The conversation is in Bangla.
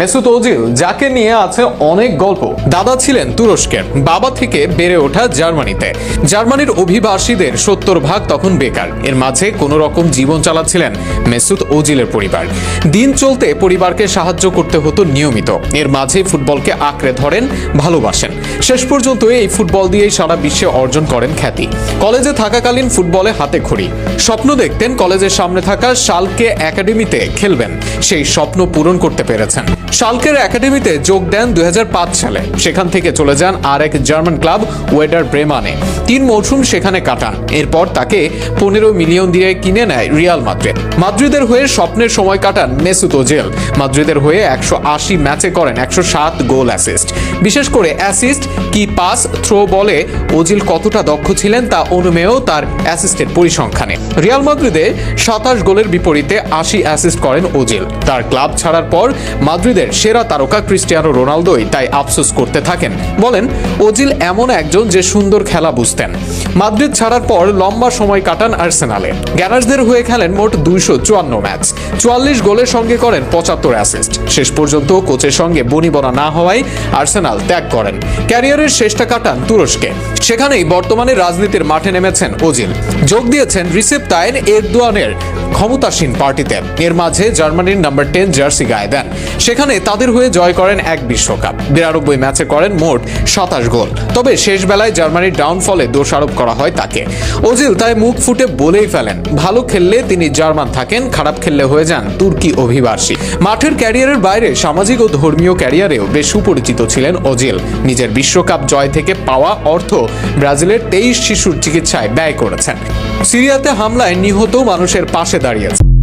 মেসুত ওজিল, যাকে নিয়ে আছে অনেক গল্প। দাদা ছিলেন তুরস্কের, বাবা থেকে বেড়ে ওঠা জার্মানিতে। জার্মানির অভিবাসীদের 70% তখন বেকার। এর মাঝে কোন রকম জীবন চালাচ্ছিলেন মেসুত ওজিলের পরিবার। দিন চলতে পরিবারকে সাহায্য করতে হতো নিয়মিত। এর মাঝে ফুটবলকে আঁকড়ে ধরেন, ভালোবাসেন। শেষ পর্যন্ত এই ফুটবল দিয়েই সারা বিশ্বে অর্জন করেন খ্যাতি। কলেজে থাকাকালীন ফুটবলে হাতে খড়ি। স্বপ্ন দেখতেন কলেজের সামনে থাকা শালকে একাডেমিতে খেলবেন। সেই স্বপ্ন পূরণ করতে পেরেছেন। শালকের একাডেমিতে যোগ দেন 2005 সালে। সেখান থেকে চলে যান আরেক জার্মান ক্লাব ওয়েডার ব্রেমানে। 3 মৌসুম সেখানে কাটান। এরপর তাকে 15 মিলিয়ন দিয়ে কিনে নেয় রিয়াল মাদ্রিদ। মাদ্রিদের হয়ে স্বপ্নের সময় কাটান মেসুত ওজিল। মাদ্রিদের হয়ে 180 ম্যাচে করেন 107 গোল অ্যাসিস্ট। বিশেষ করে অ্যাসিস্ট কি পাস থ্রো বলে ওজিল কতটা দক্ষ ছিলেন তা অনুমেয় তার অ্যাসিস্টের পরিসংখ্যানে। রিয়াল মাদ্রিদে 27 গোলের বিপরীতে 80 অ্যাসিস্ট করেন ওজিল। তার ক্লাব ছাড়ার পর মাদ্রিদের সেরা তারকা ক্রিস্টিয়ানো রোনালদোই তাই আফসোস করতে থাকেন। বলেন, ওজিল এমন একজন যে সুন্দর খেলা বুঝতেন। মাদ্রিদ ছাড়ার পর লম্বা সময় কাটান আর্সেনালে। গ্যানার্সদের হয়ে খেলেন মোট 254 ম্যাচ, 44 গোলের সঙ্গে করেন 75 অ্যাসিস্ট। শেষ পর্যন্ত কোচের সঙ্গে বনিবনা না হওয়ায় আর্সেনাল ত্যাগ করেন। ক্যারিয়ারের শেষটা কাটান তুরস্কে। সেখানেই বর্তমানে রাজনীতির মাঠে নেমেছেন ওজিল। যোগ দিয়েছেন রিসেপ তাইন এরদোয়ানের ক্ষমতাসীন পার্টিতে। এর মাঝে জার্মানির নাম্বার 10 জার্সি গায়ে দেন। সেখানে তাদের হয়ে জয় করেন এক বিশ্বকাপ। 92 ম্যাচে করেন মোট 27 গোল। তবে শেষ বেলায় জার্মানির ডাউনফলে দোষারোপ করা হয় তাকে। ওজিল তাই মুখ ফুটে বলেই ফেলেন, ভালো খেললে তিনি জার্মান থাকেন, খারাপ খেললে হয়ে যান তুর্কি অভিবাসী। মাঠের ক্যারিয়ারের বাইরে সামাজিক ও ধর্মীয় ক্যারিয়ারেও বেশ সুপরিচিত ছিলেন ওজিল। নিজের বিশ্বকাপ জয় থেকে পাওয়া অর্থ ব্রাজিলের 23 শিশুর চিকিৎসায় ব্যয় করেছেন। সিরিয়াতে হামলায় নিহত মানুষের পাশে দাঁড়িয়েছেন।